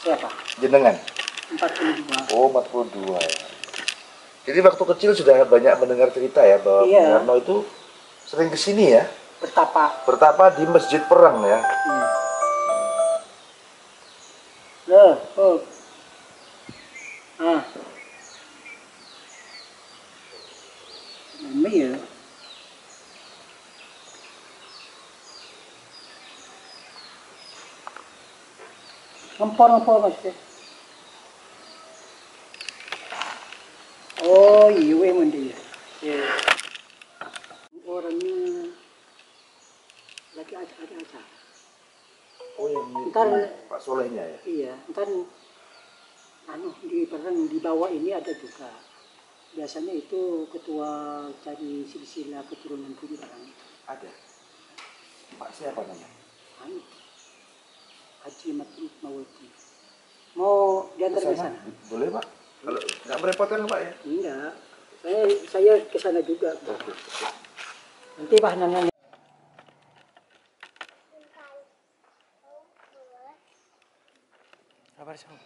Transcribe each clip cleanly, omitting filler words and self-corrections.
Siapa? Jenengan? 42. Oh, 42 ya. Jadi waktu kecil sudah banyak mendengar cerita ya bahwa Bung Karno itu sering kesini ya? Bertapa di Masjid Perang ya? Ini ya. Ngempor maksudnya. Oh iya mandi ya. Orangnya lagi ada acara. Oh yang Ntar Pak Solehnya ya? Iya, ntar di Perang di bawah ini ada juga. Biasanya itu ketua dari silsilah keturunan Budi Perang. Ada. Pak siapa namanya? Haji Matruk Mawati. Mau diantar ke sana? Boleh Pak. Kalau nggak merepotkan Pak ya? Enggak. Saya ke sana juga. Oke. Nanti Pak nanya. Kabar sama.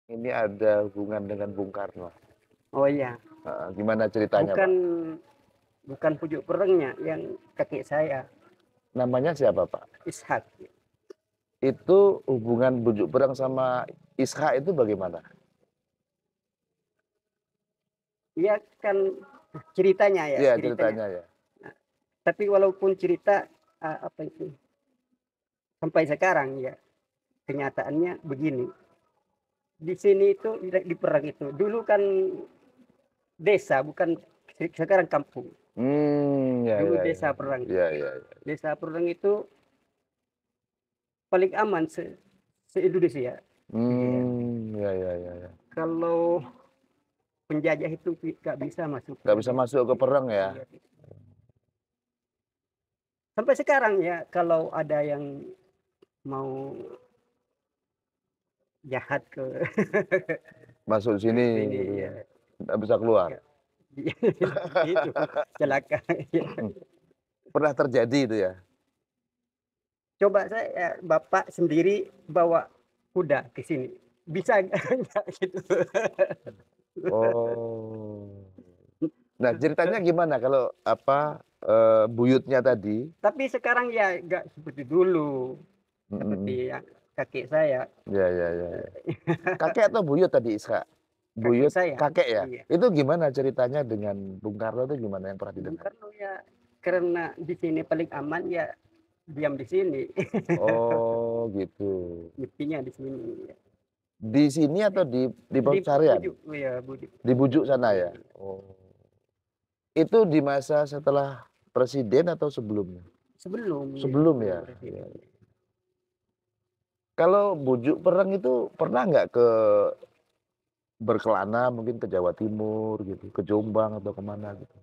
Ini ada hubungan dengan Bung Karno. Oh iya. Gimana ceritanya Pak? Bukan pujuk perengnya yang kakek saya. Namanya siapa Pak? Ishak. Itu hubungan bujuk perang sama Ishak itu bagaimana? Iya kan ceritanya ya. Iya ceritanya ya. Nah, tapi walaupun cerita apa itu sampai sekarang ya kenyataannya begini. Di sini itu di Perang itu dulu kan desa, bukan sekarang kampung. Dulu desa Perang. Desa Perang itu paling aman se-Indonesia. Kalau penjajah itu nggak bisa masuk. Nggak bisa masuk ke Perang ya? Sampai sekarang ya kalau ada yang mau jahat ke masuk sini gitu ya. Nggak bisa keluar. Itu celaka. Pernah terjadi itu ya? Coba saya Bapak sendiri bawa kuda ke sini. Bisa enggak gitu. Oh. Nah, ceritanya gimana kalau buyutnya tadi? Tapi sekarang ya enggak seperti dulu. Seperti yang kakek saya. Ya. Kakek atau buyut tadi Ishak? Buyut kakek ya? Iya. Itu gimana ceritanya dengan Bung Karno itu gimana yang pernah didengar? Bung Karno ya karena di sini paling aman ya diam di sini. Oh gitu. Nyepinya di sini. Di sini atau di Pausarian? Di Bujuk sana ya? Oh. Itu di masa setelah presiden atau sebelumnya? Sebelum ya? Kalau Bujuk Perang itu pernah nggak berkelana mungkin ke Jawa Timur gitu, ke Jombang atau kemana gitu?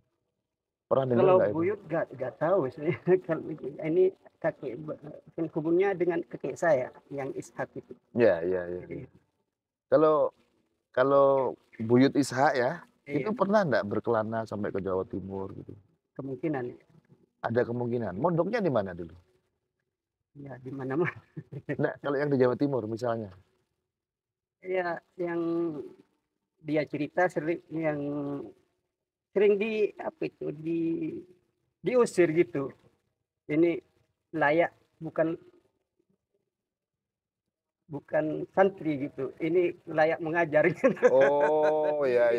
Pernah dengar Kalau nggak itu? buyut nggak tahu saya. Ini kakek hubungnya dengan kakek saya yang Ishak itu. Ya. Kalau buyut Ishak ya, itu pernah nggak berkelana sampai ke Jawa Timur gitu? Kemungkinan. Ada kemungkinan. Mondoknya di mana dulu? Ya di mana-mana. Nah, kalau yang di Jawa Timur misalnya? Ya yang dia cerita sering diusir gitu. Ini layak bukan santri gitu. Ini layak mengajar gitu. Oh, ya.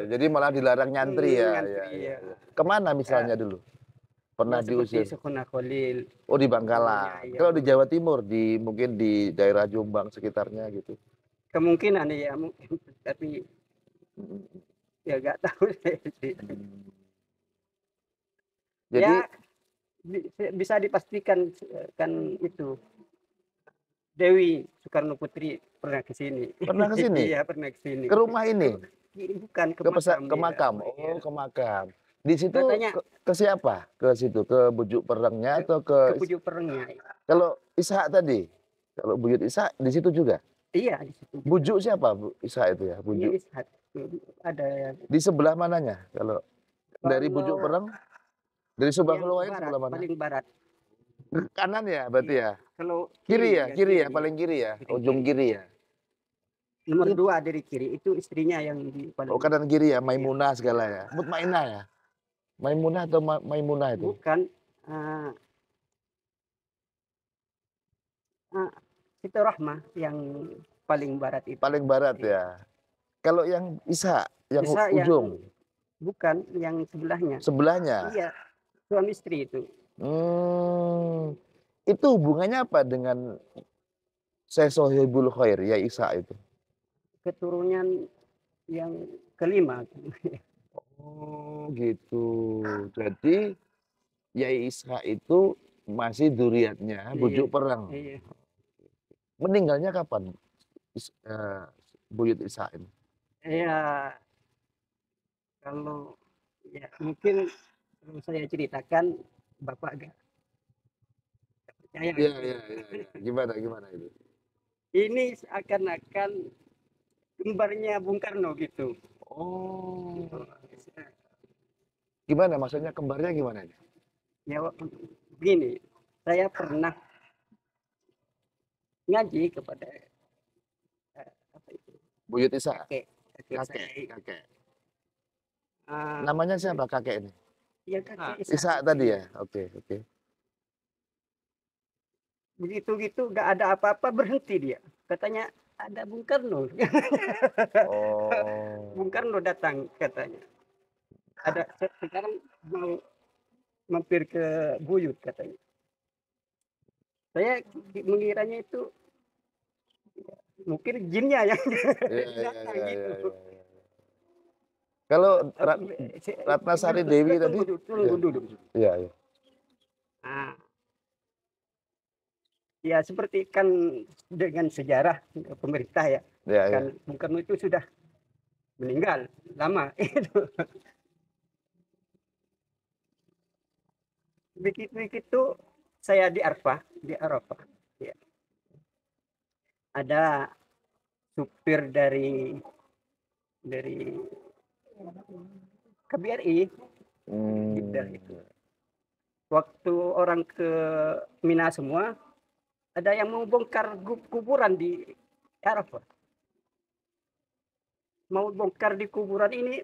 Jadi malah dilarang nyantri ya. Kemana misalnya dulu? Pernah diusir? Seperti Sukhona Khalil. Oh, di Bangkalan. Kalau di Jawa Timur, mungkin di daerah Jombang sekitarnya gitu. Kemungkinan ya, mungkin, tapi ya nggak tahu sih. Jadi ya bisa dipastikan kan itu Dewi Soekarno Putri pernah ke sini. Pernah ke sini? Iya, pernah ke sini. Ke rumah ini? Bukan ke makam. Oh, ke makam. Di situ ke siapa? Ke situ, ke Bujuk Perangnya atau ke Bujuk Perangnya. Kalau Ishak tadi, kalau buyut Ishak di situ juga? Iya, di situ juga. Bujuk siapa Bu Isa itu ya? Iya, Bujuk Ishak. Ada yang di sebelah mananya kalau dari Bujuk kalau Pereng, dari yang Subang Air barat, sebelah mana? paling barat. Kanan ya berarti Iya. ya? Kalau Kiri kiri, ya? ya Kiri kiri, ya? ya. Paling kiri ya? Paling Ujung kiri. kiri ya? Nomor It 2 dari kiri, itu istrinya yang di oh paling kanan kiri ya? iya, Maimunah segala ya? Mutmainah ya? Maimunah atau Maimunah itu? bukan, eee eee, itu Rahmah yang paling barat itu. Paling barat Iya. ya? Kalau yang Isa, yang Ishak yang ujung, bukan, yang sebelahnya. sebelahnya? Iya, suami istri itu. Mmm, itu hubungannya apa dengan Syekh Sohibul Khair, ya Isa itu? Keturunan yang kelima. Oh gitu. Jadi Yai Isha itu masih dzurriyyatnya Iya, Bujuk Pereng. iya. Meninggalnya kapan Buyut Isha ini? Iya, kalau ya mungkin kalau saya ceritakan Bapak agak percaya Iya gitu. iya iya iya. Gimana gimana itu? Ini seakan-akan kembarnya Bung Karno gitu. Oh. Gitu. Gimana maksudnya kembarnya gimana ini? Ya begini, saya pernah ngaji kepada apa itu, Buyut Isha? kakek saya. Kakek kakek. Ah, Namanya siapa kakek ini? ya kakek Ishak Isha itu tadi ya. ya? Oke oke. Begitu gitu nggak ada apa-apa berhenti dia. Katanya ada Bung Karno. Bung Oh. Karno datang katanya. Ada sekarang mau mampir ke Buyut katanya. Saya mengiranya itu mungkin jinnya yang Iya iya datang iya iya gitu. iya. Kalau Ratnasari Dewi Sudah tadi ya, tunggu dulu. iya iya. Nah, ya seperti kan dengan sejarah pemerintah ya, Iya iya. kan Bung Karno itu sudah meninggal lama itu. Begitu saya di Arafah, ya, ada supir dari KBRI Jeddah itu. Mmm. Waktu orang ke Mina semua, ada yang mau bongkar kuburan di Arafah. Mau bongkar di kuburan ini,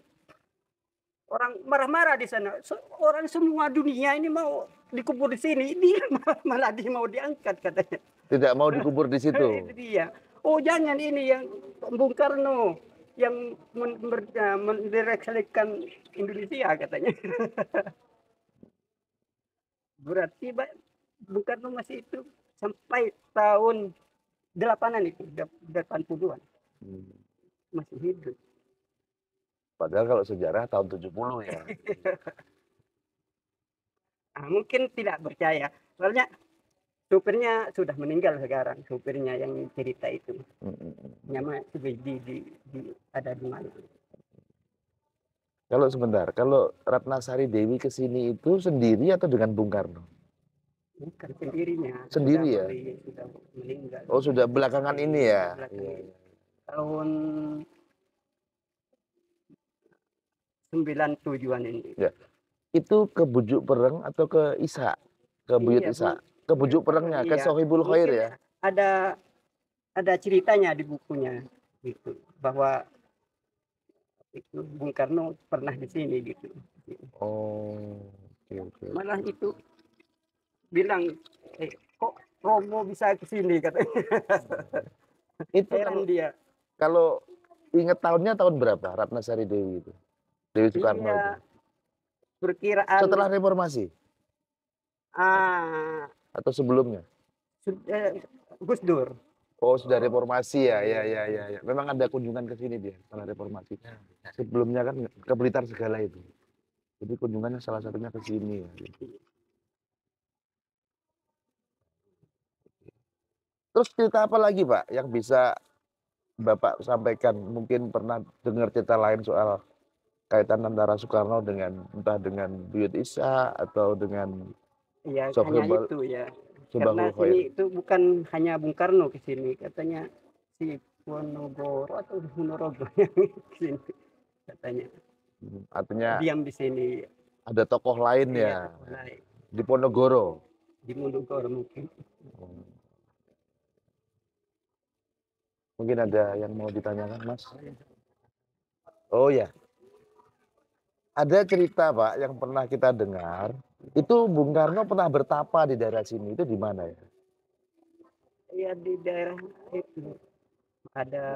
orang marah-marah di sana. Orang semua dunia ini mau dikubur di sini, ini malah mau diangkat katanya. Tidak mau dikubur di situ? Itu dia. Oh jangan, ini yang Bung Karno yang mendireksikan Indonesia katanya. Berarti Bung Karno masih itu sampai tahun 8-an itu, 80-an Mmm. masih hidup. Padahal kalau sejarah tahun 70 ya? Nah, mungkin tidak percaya, soalnya supirnya sudah meninggal sekarang, supirnya yang cerita itu. Mhm mhm. Nyama ada di mana. Kalau sebentar, kalau Ratnasari Dewi ke sini itu sendiri atau dengan Bung Karno? Bukan sendirinya, Sendiri ya? sudah meninggal. Oh sudah belakangan ini ya? Belakang Iya ini. iya. Tahun 97-an ini. Ya, itu ke Bujuk Pereng atau ke Isha? Ke Buyut Iya, Isha? Ke Bujuk Perengnya, ke iya. Sohibul Khair Mungkin ya? ada ceritanya di bukunya gitu, bahwa itu Bung Karno pernah di sini gitu. Oh, oke oke. Malah itu bilang, kok Romo bisa ke sini katanya. Itu Heran dia. kalau inget tahunnya tahun berapa Ratnasari Dewi itu? Dewi Soekarno itu? Iya, perkiraan Setelah reformasi ah atau sebelumnya? sudah Gus Dur. Oh sudah reformasi ya, Iya, ya ya ya ya. Memang ada kunjungan ke sini dia setelah reformasi. Sebelumnya kan ke Blitar segala itu. Jadi kunjungannya salah satunya ke sini ya. Gitu. Terus cerita apa lagi Pak yang bisa Bapak sampaikan? Mungkin pernah dengar cerita lain soal kaitan antara Soekarno dengan entah dengan Buyut Isha atau dengan Iya, hanya Sohibul itu ya. Karena Sobahul Khair. sini itu bukan hanya Bung Karno ke sini, katanya si Ponorogo atau Ponorogo yang sini katanya. Artinya Diam di sini. ada tokoh lain Iya, ya tokoh lain. di Ponorogo. Di Ponorogo mungkin. Mungkin ada yang mau ditanyakan, Mas? Oh ya, ada cerita Pak yang pernah kita dengar, itu Bung Karno pernah bertapa di daerah sini, itu di mana ya? Iya di daerah itu ada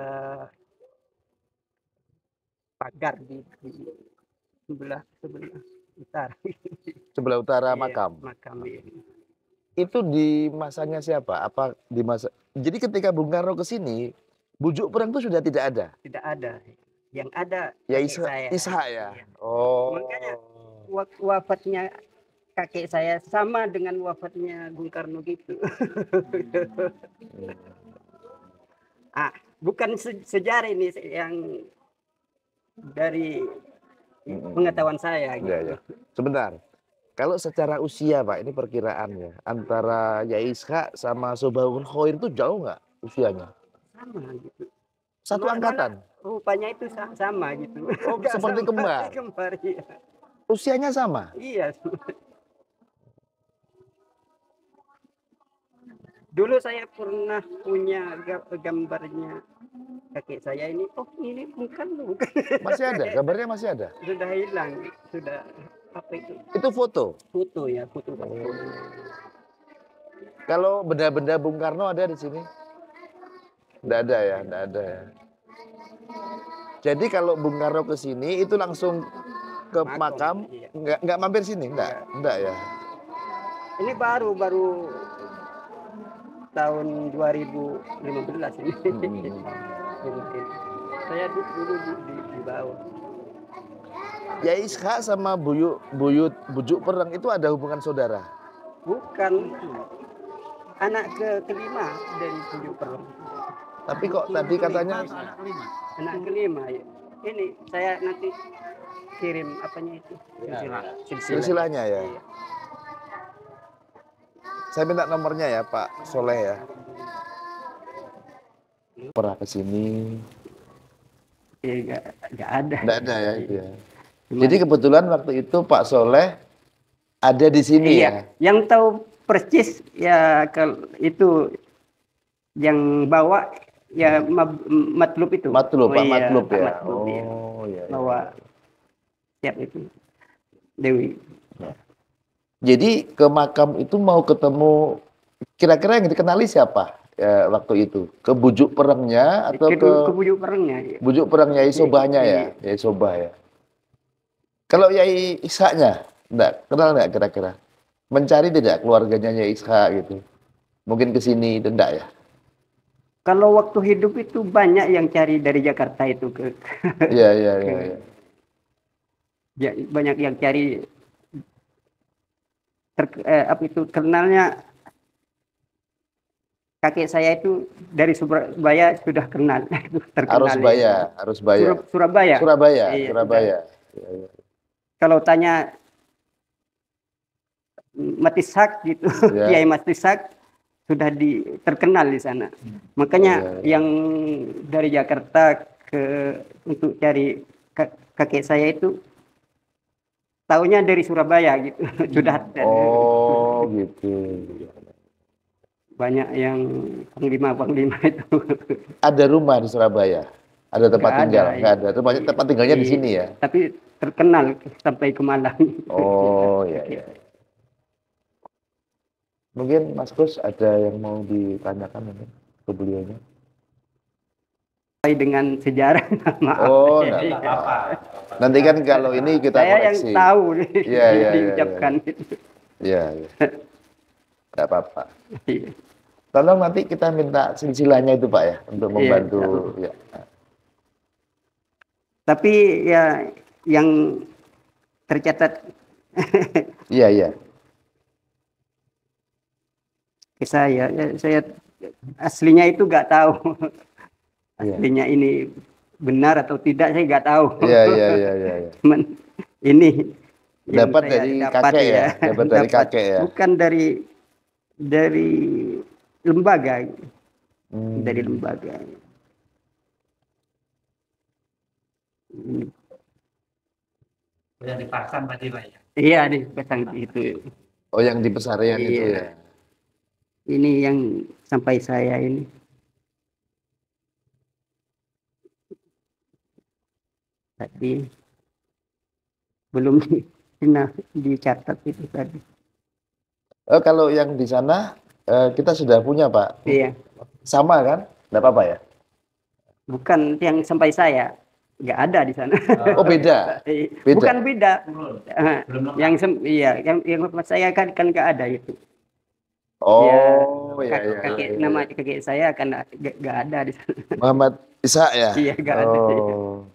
pagar di sebelah utara. Sebelah utara Iya, makam. makam ini. Itu di masanya siapa? Apa di masa? Jadi ketika Bung Karno ke sini, bujuk perang itu sudah tidak ada. Tidak ada. Yang ada Ya kakek saya. Ishak ya. Iya. Oh. Makanya wafatnya kakek saya sama dengan wafatnya Bung Karno gitu. Ah, bukan sejarah ini yang dari pengetahuan saya gitu. Ya, ya. Sebentar. Kalau secara usia Pak, ini perkiraannya antara Yai Ishak sama Sobaul Khoir itu jauh nggak usianya? Sama gitu. Satu angkatan? Rupanya itu sama gitu. Oh, seperti kembar? Kembar, iya. Usianya sama? Iya. Dulu saya pernah punya gambarnya kakek saya ini. Oh ini bukan. Masih ada? Gambarnya masih ada? Sudah hilang. Sudah apa itu? Itu foto? Foto ya, foto. Kalau benda-benda Bung Karno ada di sini? Nggak ada ya, nggak ada ya. Jadi kalau Bung Karno ke sini itu langsung ke makam, iya. nggak mampir sini, nggak ya. Ini baru tahun 2015 ini. Saya dulu di bawah. Ya Ishak sama Bujuk Pereng itu ada hubungan saudara? Bukan, anak kelima dari Bujuk Pereng. Tapi kok tadi katanya anak kelima ya. Ini saya nanti kirim apanya itu silsilahnya ya. Iya. Saya minta nomornya ya Pak Soleh ya. Pernah ke sini? Ya, nggak ada. Nggak ada ya itu ya. Jadi kebetulan waktu itu Pak Soleh ada di sini iya. ya. Yang tahu persis ya itu yang bawa ya Matlub itu. Matlub, Pak iya, Matlub ya. Matlub, iya. Oh iya. Bawa siap itu Dewi. Jadi ke makam itu mau ketemu kira-kira yang dikenali siapa ya, waktu itu? Ke Bujuk Perengnya atau ke Bujuk Perengnya? Iya. Bujuk Perengnya Yai Sobahnya ya? Yai Sobah ya. Kalau Yai Ishaknya, kenal nggak kira-kira? Mencari tidak keluarganya Yai Ishak gitu? Mungkin ke sini itu enggak ya? Kalau waktu hidup itu banyak yang cari dari Jakarta itu ke. Iya. Ya, banyak yang cari. Apa itu kenalnya kakek saya itu dari Surabaya sudah kenal. Terkenal. Surabaya. Iya, Surabaya. Ya. Kalau tanya Matisak gitu, Kiai Matisak sudah terkenal di sana. Makanya yang dari Jakarta untuk cari kakek saya itu taunya dari Surabaya gitu. Sudah. Oh gitu. Banyak yang panglima itu. Ada rumah di Surabaya? Ada tempat tinggal? Nggak ada. Tempat tinggalnya di sini ya? Tapi terkenal sampai ke Malang. Oh iya. Mungkin Mas Kus ada yang mau ditanyakan ini ke beliaunya? Dengan sejarah, maaf. Oh, enggak apa-apa. Nanti kan kalau ini kita saya koreksi. Yang tahu diucapkan. Iya. Enggak apa-apa. Tolong nanti kita minta silsilahnya itu Pak ya, untuk membantu. Ya. Tapi ya yang tercatat. Iya. Saya aslinya itu nggak tahu. Aslinya ini benar atau tidak saya nggak tahu. Iya. Cuman ini dapat dari kakek ya. Dapat dari kakek ya. Bukan dari lembaga. Dari lembaga. Yang dipasang tadi Pak ya? Iya, dipasang itu. Oh, yang di Pesarian itu Iya. ya. Ini yang sampai saya ini. Tadi belum pernah dicatat itu tadi. Kalau yang di sana kita sudah punya Pak. Iya. Sama kan? Nggak apa-apa ya? Bukan yang sampai saya, nggak ada di sana. Oh, beda. Beda. Bukan beda. Belum Iya, yang tempat saya kan nggak ada itu. Oh, Ya, ya, kakek nama kakek saya kan nggak ada di sana. Muhammad Isa ya? Iya, nggak ada. Oh.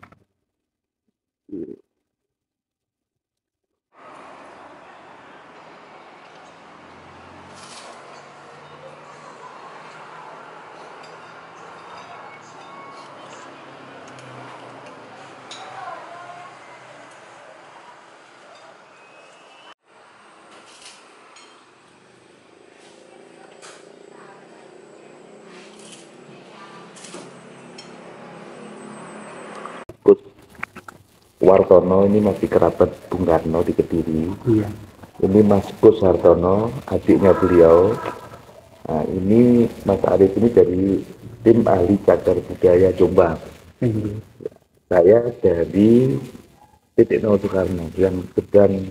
Wartono ini masih kerabat Bung Karno di Kediri. Iya. Ini Mas Kus Hartono, adiknya beliau. Nah, ini Mas Arif ini dari tim ahli cagar budaya Jombang. Saya dari titik nol Soekarno yang sedang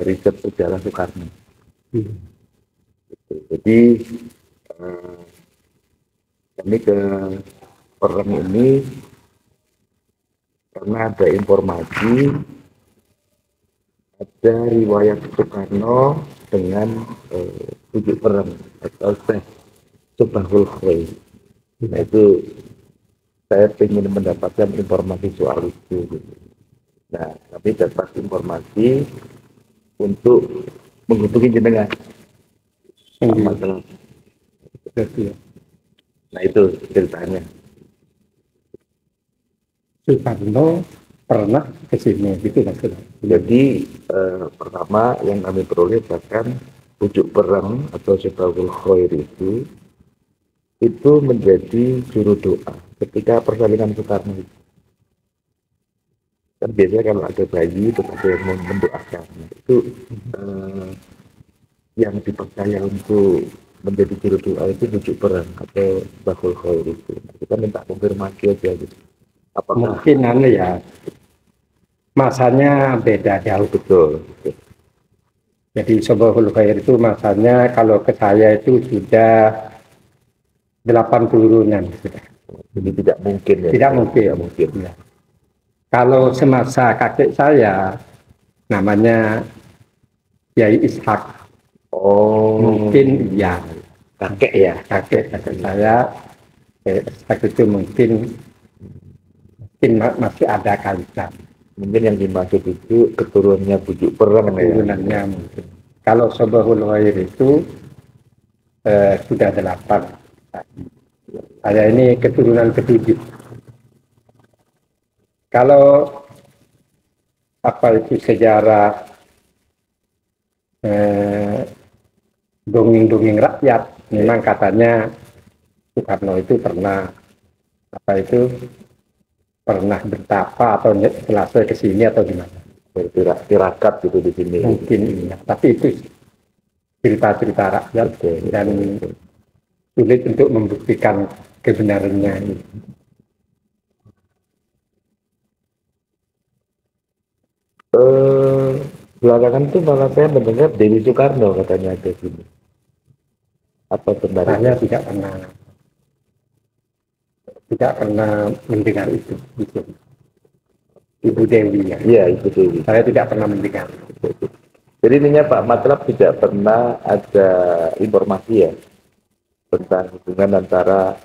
riset sejarah Soekarno. Jadi kami ke orang ini karena ada informasi ada riwayat Soekarno dengan tujuh perang atau tes Subahul Khair. Nah, itu saya ingin mendapatkan informasi soal itu. Nah, kami dapat informasi untuk menghubungi jenengan. Nah, itu ceritanya. Soekarno pernah ke sini, gitu maksudnya. Jadi pertama yang kami peroleh bahkan pucuk perang atau Subahul Khair itu menjadi juru doa ketika persalinan Soekarno. Kan biasanya kalau ada bayi itu ada yang mendoakan. Itu yang dipercaya untuk menjadi juru doa itu pucuk perang atau Subahul Khair itu. Kita minta konfirmasi aja gitu. Apakah mungkin ya masanya beda jauh. Betul. Jadi Subahul Khair itu masanya kalau ke saya itu sudah 8 turunan sudah. Jadi tidak mungkin ya. Tidak mungkin. Tidak mungkin. Ya. Kalau semasa kakek saya namanya Yai Ishak. Oh. Mungkin ya. Kakek ya. Kakek saya Ishak itu mungkin masih ada kaitan. Mungkin yang dimaksud itu keturunannya pucuk perang. Keturunannya mungkin. Kalau Subahul Khair itu sudah 8. Saya ini keturunan ke-7. Kalau apa itu sejarah dongeng-dongeng rakyat, memang katanya Soekarno itu pernah bertapa atau selesai ke sini atau gimana? Tirakat gitu di sini. Mungkin iya, tapi itu cerita-cerita rakyat dan sulit untuk membuktikan kebenarannya. Belakangan itu malah saya mendengar Dewi Soekarno katanya ada sini. Apa benar? Saya tidak pernah mendengar itu. Ibu Dewi ya. Iya, Ibu Dewi. Saya tidak pernah mendengar. Jadi ininya Pak Matlab tidak pernah ada informasi ya tentang hubungan antara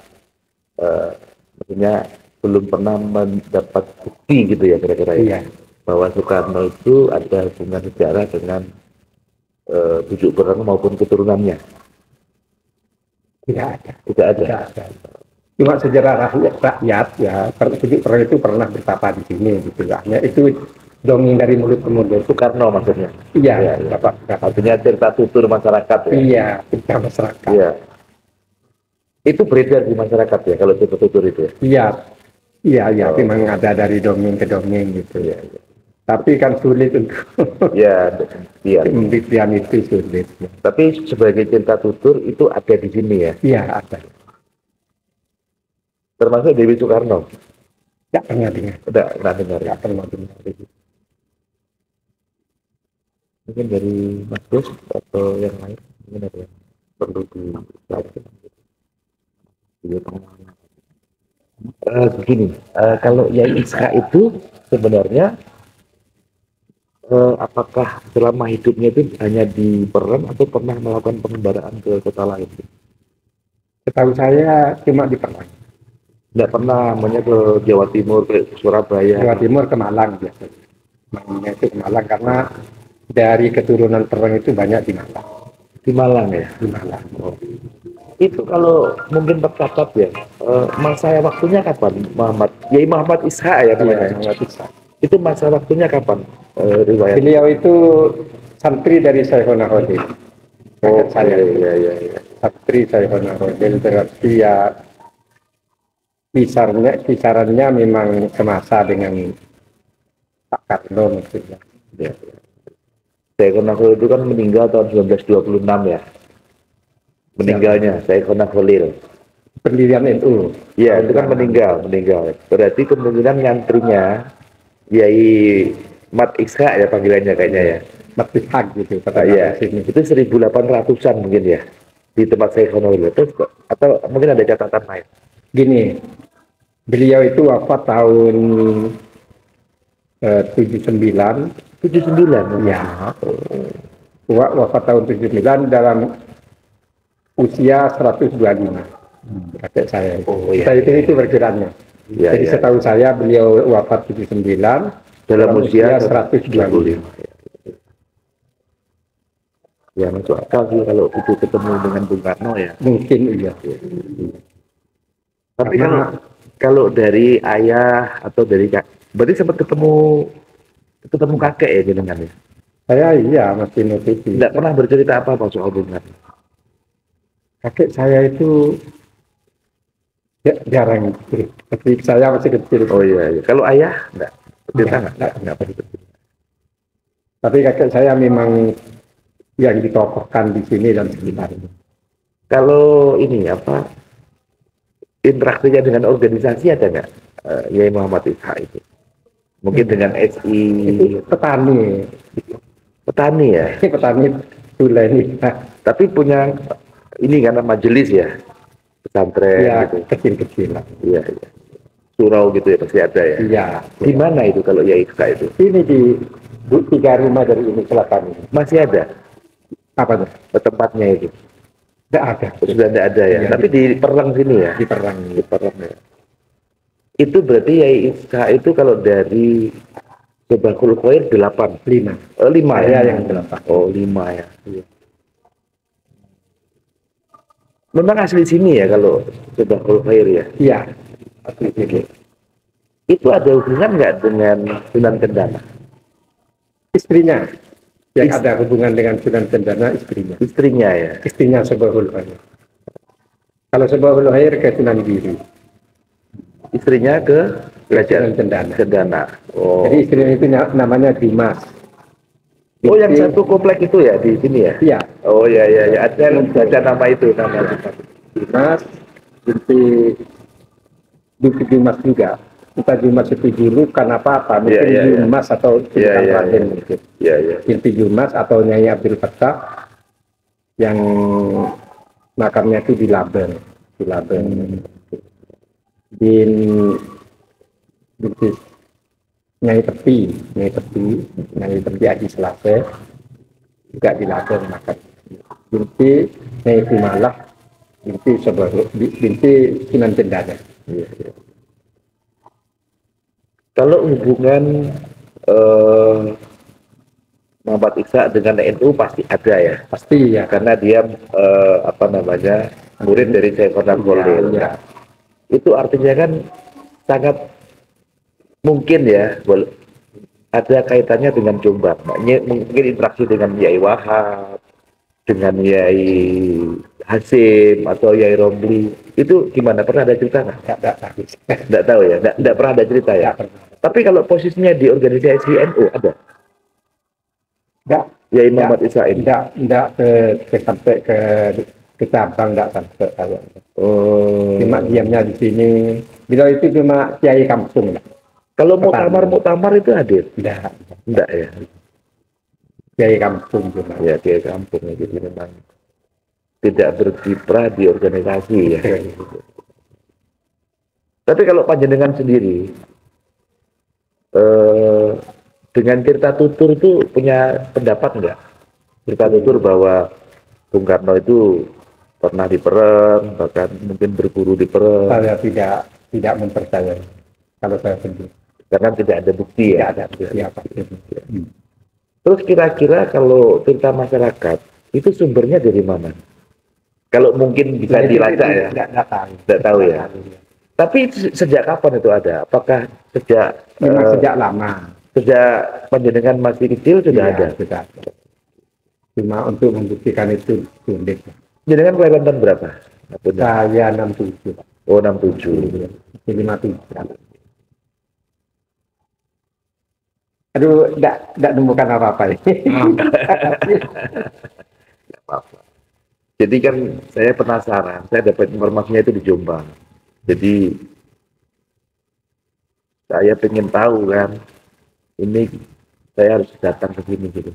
maksudnya belum pernah mendapat bukti gitu ya kira-kira ya. Iya. Bahwa Soekarno itu ada hubungan sejarah dengan pucuk perang maupun keturunannya. Tidak ada. Tidak ada. Tidak ada. Cuma sejarah rakyat ya, pucuk perang itu pernah bertapa di sini gitu ya. Itu dongeng dari mulut ke mulut. Soekarno maksudnya. Iya, ya. Bapak. Artinya cerita tutur masyarakat ya. Iya, cerita masyarakat. Iya. Itu beredar di masyarakat ya kalau cerita tutur itu ya. Iya, memang ada dari dongeng ke dongeng gitu ya. Tapi kan sulit untuk Ya, iya. pembuktian itu sulit. Tapi sebagai cinta tutur itu ada di sini ya. Iya ada. Termasuk Dewi Soekarno. Tidak pernah dengar. Udah pernah dengar ya. Tidak pernah dengar. Mungkin dari Mas Bos atau yang lain mungkin ada yang perlu dipelajari. Begini, kalau Yai Iskak itu sebenarnya apakah selama hidupnya itu hanya di Peran atau pernah melakukan pengembaraan ke kota lain? Setahu saya cuma di Perang. Tidak pernah, namanya ke Jawa Timur, ke Surabaya. Jawa Timur ke Malang biasanya. Mainnya itu ke Malang karena dari keturunan Perang itu banyak di Malang. Di Malang ya? Di Malang. Oh. Itu kalau mungkin tercatat ya, masa waktunya kapan Yai Muhammad Ishak ya namanya? Muhammad Ishak. Itu masa waktunya kapan riwayat? Beliau itu santri dari Syekhona Khodil. Oh, saya iya. santri Syekhona Khodil berarti ya kisarannya memang semasa dengan Pak Karno maksudnya. Ya. Syekhona Khalil itu kan meninggal tahun 1926 ya. Meninggalnya Syekhona Khalil. Pendirian NU. Iya, itu kan meninggal. Berarti kemungkinan ngantrinya Yai Mat Ishak ya panggilannya kayaknya ya. Mat Ishak gitu kata Iya, sini. itu 1800-an mungkin ya di tempat Syekhona Khalil. Atau mungkin ada catatan lain. Gini, beliau itu wafat tahun 79. 79 Ya. Wafat tahun 79 dalam usia 125. Kakek saya. Oh, iya. Saya itu perkiraannya. Ya, Jadi ya. setahu saya beliau wafat 79 Dalam usia 125. Ya masuk akal sih kalau itu ketemu dengan Bung Karno ya. Mungkin iya. Tapi Karena- kalau dari ayah atau dari berarti sempat ketemu kakek ya jenengan ya. Saya iya masih nutrisi. Tidak pernah bercerita apa soal Bung Karno. Kakek saya itu jarang gitu. Tapi saya masih kecil. Oh iya. Kalau ayah enggak cerita enggak pernah cerita. Tapi kakek saya memang yang ditokohkan di sini dan sekitarnya. Kalau ini apa interaksinya dengan organisasi ada nggak Yai Muhammad Ishak itu? Mungkin dengan SI Itu petani ya. petani gula ini. Tapi punya ini karena majelis ya pesantren Ya gitu. kecil-kecilan. Iya. Surau gitu ya pasti ada ya. Iya. Di mana itu kalau Yai Ishak itu? Ini di 3 rumah dari ini selatan ini. Masih ada Apa tuh? tempatnya itu? Tidak ada. Sudah tidak ada ya. Iya, Tapi di Perlang sini ya. Di Perang. Di Perlang ya. Itu berarti Yai Ishak itu kalau dari Sobahul Khair 8. 5. 5 ya. Saya yang 8. Oh 5 ya. Iya. Memang asli sini ya kalau Sobahul Khair ya. Iya. Asli sini. Itu ada hubungan nggak dengan Sunan Kendana? Istrinya. Yang ada hubungan dengan Sunan Kendana istrinya. Istrinya ya. Istrinya Sobahul Khair. Kalau Sobahul Khair ke Sunan Giri. Istrinya ke Sunan Kerajaan Kendana. Kendana. Oh. Jadi istrinya itu namanya Dimas. Oh yang satu komplek itu ya di sini ya? Iya. Oh ya. Ada yang baca nama itu nama. Dimas, binti Dimas juga. Kita Dimas itu julukan apa-apa, mungkin Iya. Dimas atau julukan Raden mungkin. Iya. Binti Dimas atau Nyai Abdul Fattah yang makamnya itu di Laben. Binti Nyai Tepi Haji Selase juga di Laben makam. Binti Nyai Kumalah, binti Sunan Kendana. Iya. Kalau hubungan Muhammad Ishak dengan NU pasti ada ya, Pasti ya. karena dia murid dari Syekhona Khalil. Iya. Itu artinya kan sangat mungkin ya ada kaitannya dengan Jombang. Mungkin interaksi dengan Yai Wahab, dengan Yai Hasim atau Yai Romli. Itu gimana? Pernah ada cerita nggak? Nggak tahu. Nggak tahu ya? Nggak pernah ada cerita ya? Nggak pernah. Tapi kalau posisinya di organisasi NU ada? Enggak, Yai Muhammad Isain. enggak sampai ke cabang, enggak sampai saya. Oh. Cuma diamnya di sini. Beliau itu cuma kiai kampung lah. Kalau muktamar itu hadir? Enggak ya. Kiai kampung cuma. Ya, kiai kampung ya, jadi memang tidak berkiprah di organisasi ya. Tapi kalau panjenengan sendiri dengan Tirta Tutur itu punya pendapat enggak? Tirta Tutur bahwa Bung Karno itu pernah diperem, bahkan mungkin berguru diperem. Saya tidak mempercayai kalau saya sendiri. Karena tidak ada bukti ya. Tidak ada bukti apa. Terus kira-kira kalau cerita masyarakat itu sumbernya dari mana? Kalau mungkin bisa dilacak ya? Tidak tahu ya. Tapi sejak kapan itu ada? Apakah sejak Sejak lama? Sejak panjenengan masih kecil sudah ada? Sudah ada. Cuma untuk membuktikan itu sulit. Panjenengan kelahiran tahun berapa? Saya 67. Oh 67. 57. Aduh, enggak nemukan apa-apa ini. Apa-apa. Jadi kan saya penasaran, saya dapat informasinya itu di Jombang. Jadi saya pengen tahu kan, ini saya harus datang ke sini gitu,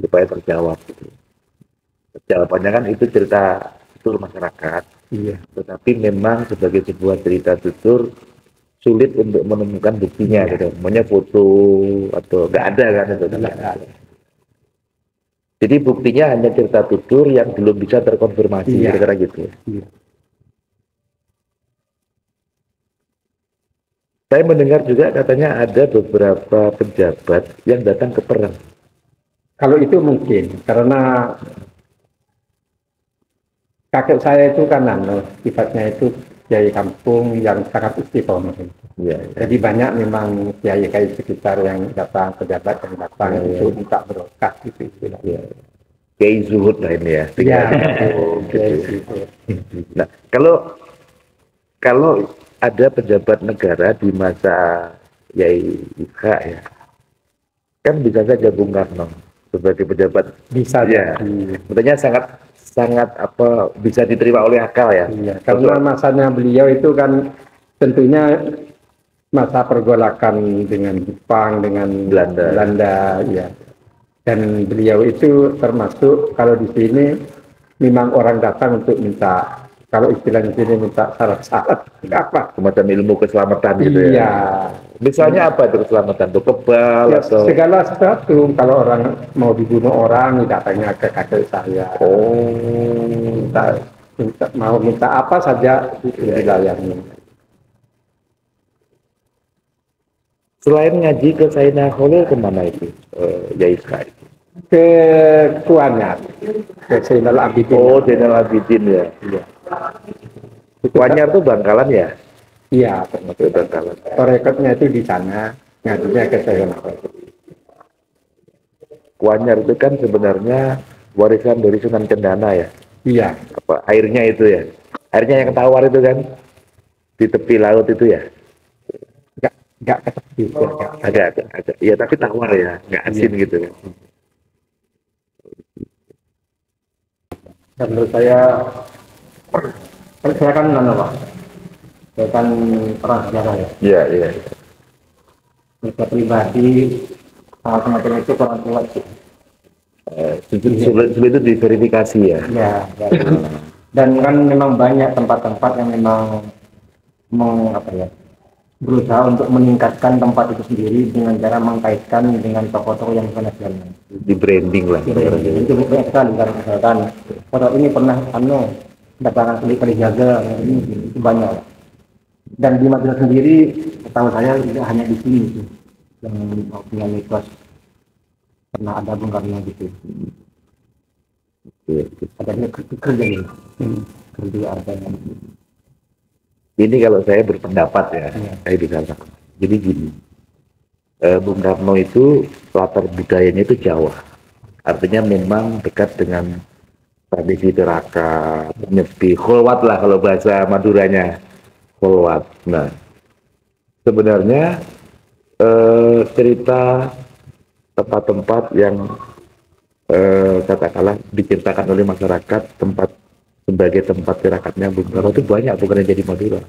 supaya terjawab gitu. Jawabannya kan itu cerita tutur masyarakat, Iya. tetapi memang sebagai sebuah cerita tutur sulit untuk menemukan buktinya gitu. Maunya foto atau nggak ada kan itu. Nggak ada. Jadi buktinya hanya cerita tutur yang belum bisa terkonfirmasi, Iya. kira-kira gitu. Iya. Saya mendengar juga katanya ada beberapa pejabat yang datang ke Perang. Kalau itu mungkin karena kakek saya itu kan sifatnya itu kiai kampung yang sangat istiqomah. Ya, Jadi banyak memang kiai-kiai sekitar yang datang, pejabat yang datang untuk minta berkah gitu. ya. Kiai Zuhud lah ini ya. Iya. Oh, Kiai gitu. gitu. Nah, kalau ada pejabat negara di masa Yai Ishak ya, kan bisa saja Bung Karno sebagai pejabat Bisa ya. jadi. Sebenarnya sangat apa bisa diterima oleh akal ya. Iya, karena masanya beliau itu kan tentunya masa pergolakan dengan Jepang, dengan Belanda, ya. Dan beliau itu termasuk kalau di sini memang orang datang untuk minta, kalau istilahnya sini minta syarat-syarat apa? Semacam ilmu keselamatan gitu ya. Iya. Misalnya apa itu keselamatan? Itu kebal Ya, atau segala sesuatu. Kalau orang mau dibunuh orang, datangnya ke kakek saya. Mau minta apa saja dilayani. selain ngaji ke Sayyidina Khalil kemana itu? Yai Ishak? Ke Kuanyar, ke Zainal Abidin. Oh, Zainal Abidin ya. Iya. Kuanyar tuh Bangkalan ya? Iya, Termasuk Bangkalan. Torekotnya itu di sana, ngajinya ke Zainal Abidin. Kuanyar itu kan sebenarnya warisan dari Sunan Cendana ya. Iya. Apa airnya itu ya? Airnya yang tawar itu kan di tepi laut itu ya? Enggak ke tepi. Agak. Iya, tapi tawar ya, nggak asin gitu kan. Dan menurut saya kan Pak. Saya kan orang sejarah ya. Iya. Saya pribadi sama teman-teman itu kurang kuat sih. Sulit itu diverifikasi ya. Ya. Dan kan memang banyak tempat-tempat yang memang berusaha untuk meningkatkan tempat itu sendiri dengan cara mengkaitkan dengan tokoh-tokoh yang nasional. Di branding lah. Itu banyak sekali kan, misalkan foto ini pernah datangan kali jaga ini itu banyak. Dan di Madura sendiri, setahu saya tidak hanya di sini itu yang punya mitos pernah ada Bung Karno gitu. Adanya kerja ini, kerja ada. Ini kalau saya berpendapat ya, saya bisa. Jadi gini, Bung Karno itu latar budayanya itu Jawa. Artinya memang dekat dengan tradisi Teraka, Nyepi, Kholwat lah kalau bahasa Maduranya. Kholwat. Nah, sebenarnya cerita tempat-tempat yang katakanlah diciptakan oleh masyarakat, tempat sebagai tempat tirakatnya Bung Karno itu banyak, bukan yang jadi Madura,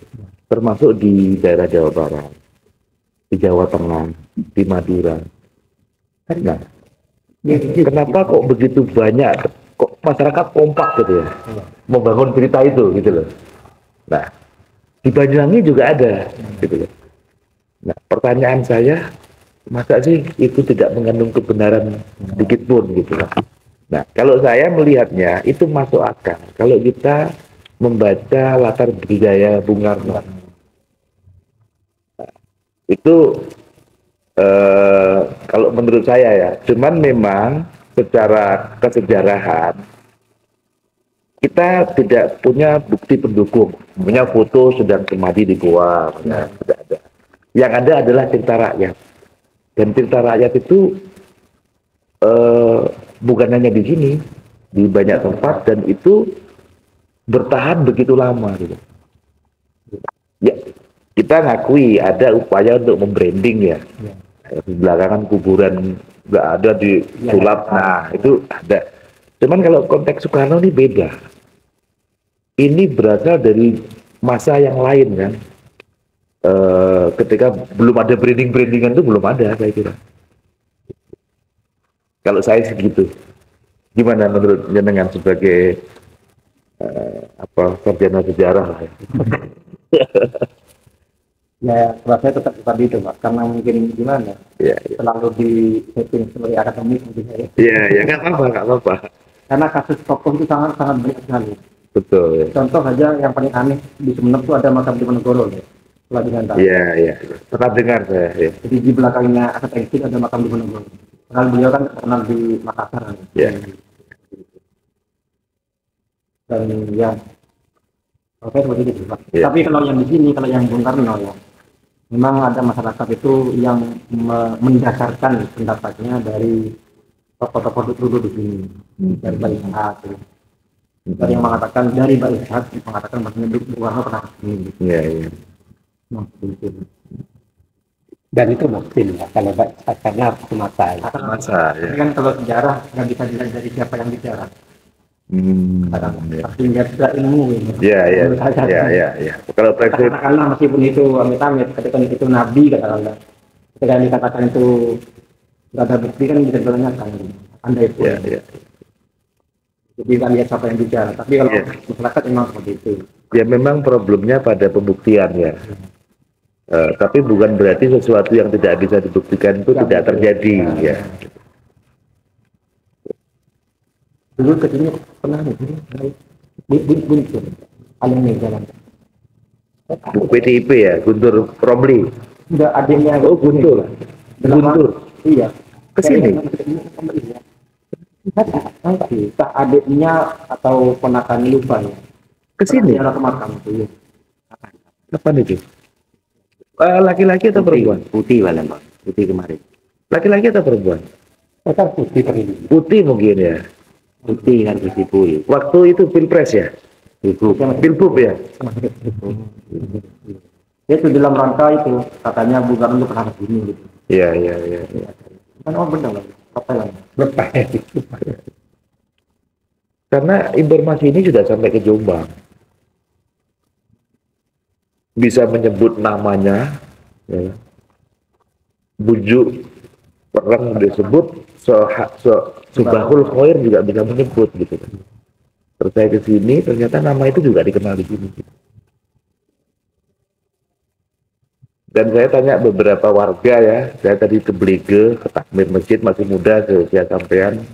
termasuk di daerah Jawa Barat, di Jawa Tengah, di Madura. Nah, kenapa kok begitu banyak, kok masyarakat kompak gitu ya, membangun cerita itu gitu loh. Nah, di Banyuwangi juga ada gitu loh. Nah, pertanyaan saya, masa sih itu tidak mengandung kebenaran sedikit pun gitu loh. Nah, kalau saya melihatnya itu masuk akal kalau kita membaca latar budaya Bung Karno. Nah, itu kalau menurut saya ya, cuman memang secara kesejarahan kita tidak punya bukti pendukung, punya foto sedang semadi di goa, ya, tidak ada. Yang ada adalah cerita rakyat, dan cerita rakyat itu bukan hanya di sini, di banyak tempat, dan itu bertahan begitu lama gitu. Ya, kita ngakui ada upaya untuk membranding ya. Belakangan kuburan nggak ada di sulap, nah itu ada. Cuman kalau konteks Soekarno ini beda. Ini berasal dari masa yang lain kan. Ketika belum ada brandingan itu belum ada, saya kira. Kalau saya segitu. Gimana menurut jenengan sebagai sarjana sejarah lah ya? Ya, saya tetap tadi itu, Pak, karena mungkin gimana, ya. Selalu di setting sebagai akademik mungkin saya. Iya, ya nggak apa-apa. Karena kasus tokoh itu sangat banyak sekali. Betul. Ya. Contoh saja yang paling aneh di Sumeneb itu ada makam Diponegoro, ya. Setelah dengan tahu. Iya. Pernah dengar saya. Ya. Jadi di belakangnya Aset Exit ada makam Diponegoro. Padahal beliau kan terkenal di Makassar. Iya. Dan ya, oke seperti itu, Pak. Ya. Tapi kalau yang di sini, kalau yang Bung Karno ya, memang ada masyarakat itu yang mendasarkan pendapatnya dari tokoh-tokoh dulu di sini, dari Mbak Ishak. Dari yang mengatakan dari Mbak Ishak mengatakan bahwa Bung Karno pernah ke sini. Iya. Dan itu bukti ya, kalau Mbak Ishak karena masa. Masa ya. Kan kalau sejarah nggak bisa dilihat dari siapa yang bicara. Ya. Tapi nggak bisa ilmu ini. Iya. Kalau presiden Katakanlah meskipun itu amit-amit, ketika itu nabi katakanlah, ketika yang dikatakan itu nggak ada bukti kan bisa ditanyakan anda itu. Iya. Jadi kan lihat siapa yang bicara. Tapi kalau masyarakat memang seperti itu. Ya memang problemnya pada pembuktian ya. Tapi bukan berarti sesuatu yang tidak bisa dibuktikan itu tidak terjadi ya. Dulu kesini pernah nih, Guntur, paling nih jalan. PDIP ya, Guntur Romli. Udah adiknya. Oh Guntur. Iya. Kesini. Entah adiknya atau ponakan lupa ya. Kesini. Ke makam itu. Kapan itu? Laki-laki atau perempuan? Putih malam, Pak. Putih kemarin. Laki-laki atau perempuan? Kan putih tadi. Putih mungkin ya. Putih kan putih. Waktu itu pilpres ya? Pilbub ya? Itu dalam rangka itu katanya Bung Karno pernah begini gitu. Iya. Kan benar lah. Apa yang? Karena informasi ini sudah sampai ke Jombang. Bisa menyebut namanya, ya. Bujuk perang disebut, Subahul Khair juga bisa menyebut gitu kan. Terus saya ke sini ternyata nama itu juga dikenal di sini. Dan saya tanya beberapa warga ya, saya tadi ke Blege, ke takmir masjid, masih muda, ke usia sampean.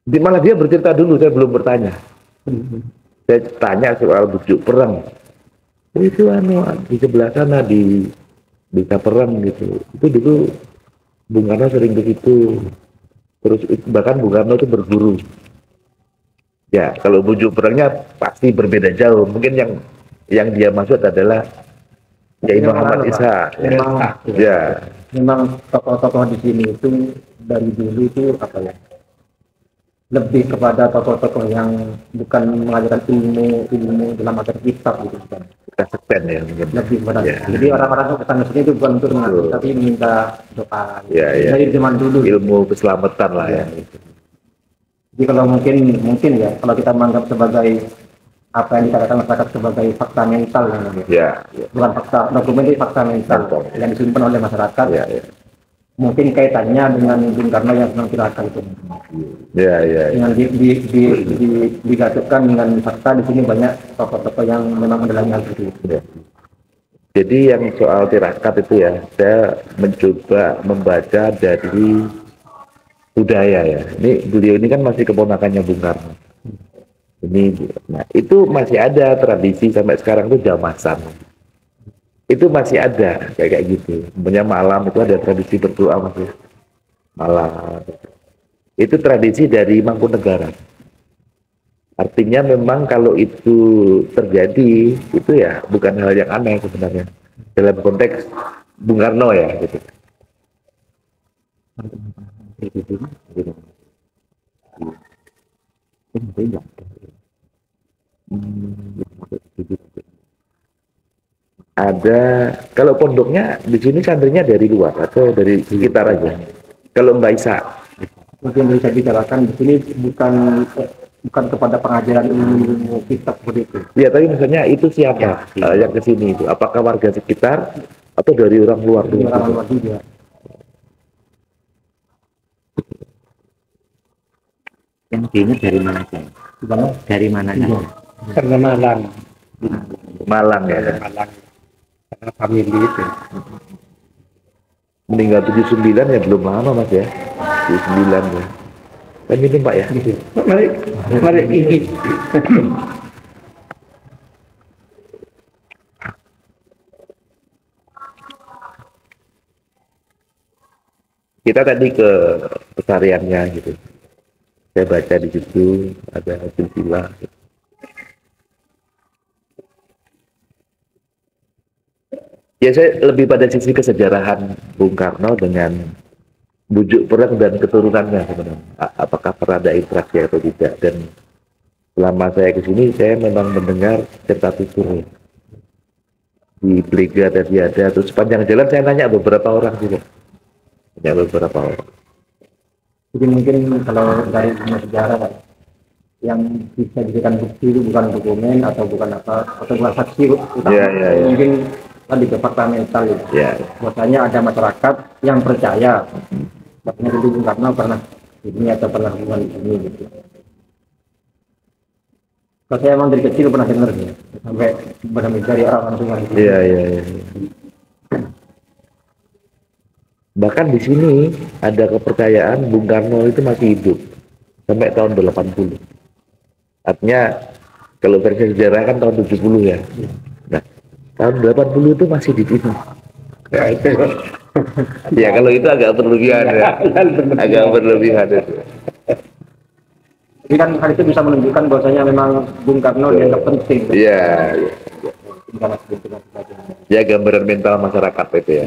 Malah dia bercerita dulu, saya belum bertanya. Saya tanya soal bujuk perang. Itu di sebelah sana di desa perang gitu. Itu dulu Bung Karno sering begitu. Terus bahkan Bung Karno itu berguru. Ya, kalau bujuk perangnya pasti berbeda jauh. Mungkin yang dia maksud adalah Kiai Muhammad Isa. Memang tokoh-tokoh di sini itu dari dulu itu apa ya? Lebih kepada tokoh-tokoh yang bukan mengajarkan ilmu dalam materi kitab gitu kan. kasekten ya mungkin. lebih berat. Ya. Jadi orang-orang datang ke sini itu bukan untuk mengaku, Betul. tapi minta doa. Ya, ya. Dari zaman dulu. Ilmu keselamatan lah ya. Jadi kalau mungkin ya, kalau kita menganggap sebagai apa yang dikatakan masyarakat sebagai fakta mental, Ya, bukan fakta dokumen, itu fakta mental Mental. yang disimpan oleh masyarakat. ya, ya. Mungkin kaitannya dengan Bung Karno yang sedang tirakat itu. Ya, ya, ya. Dengan digatukkan dengan fakta, di sini banyak tokoh-tokoh yang memang mendalami hal itu. Ya. Jadi yang soal tirakat itu ya, saya mencoba membaca dari budaya ya. Ini beliau ini kan masih keponakannya Bung Karno. Ini, nah itu masih ada tradisi sampai sekarang tuh jamasan. Itu masih ada kayak gitu. Sebenarnya malam itu ada tradisi berdoa masih malam. Itu tradisi dari Mangkunegaran. Artinya memang kalau itu terjadi itu ya bukan hal yang aneh sebenarnya dalam konteks Bung Karno ya gitu. Ada kalau pondoknya di sini santrinya dari luar atau dari sekitar aja. Kalau Mbak Isa Mungkin bisa bicarakan di sini bukan kepada pengajaran ilmu kitab seperti itu. ya, tapi misalnya itu siapa yang ke sini itu? Apakah warga sekitar atau dari orang luar Ini dulu? orang luar juga. Yang diingat dari mana sih? Gimana? Dari mana sih? Karena Malang. Malang ya. Malang. Karena famili itu. Meninggal 79 ya belum lama Mas ya. 79 ya. Kan minum Pak ya. Mari ini. Kita tadi ke pesariannya gitu. Saya baca di situ ada silsilah. Ya saya lebih pada sisi kesejarahan Bung Karno dengan bujuk perang dan keturunannya sebenarnya. Apakah pernah ada interaksi atau tidak? Dan selama saya ke sini saya memang mendengar cerita tutur di Blega tadi ada. Terus sepanjang jalan saya nanya beberapa orang juga. Tanya beberapa orang. Jadi mungkin kalau dari sejarah kan, yang bisa dijadikan bukti itu bukan dokumen atau bukan apa atau bukan saksi utama. Ya, ya, ya. Mungkin lebih ke fakta mental ya. Ya, Bahwasanya ada masyarakat yang percaya bahwasanya dulu Bung Karno pernah ini atau pernah hubungan ini gitu. Kalau saya emang dari kecil pernah dengar ya, sampai benar-benar dari orang langsung gitu. iya, iya, iya. Bahkan di sini ada kepercayaan Bung Karno itu masih hidup sampai tahun 80. Artinya kalau versi sejarah kan tahun 70 ya. Nah, tahun 80 itu masih di sini. Ya itu. Ya kalau itu agak berlebihan ya. Agak berlebihan itu. Jadi kan hal itu bisa menunjukkan bahwasanya memang Bung Karno dianggap penting. Iya. Bukan mas- bukan- bukan- Ya gambaran mental masyarakat itu ya.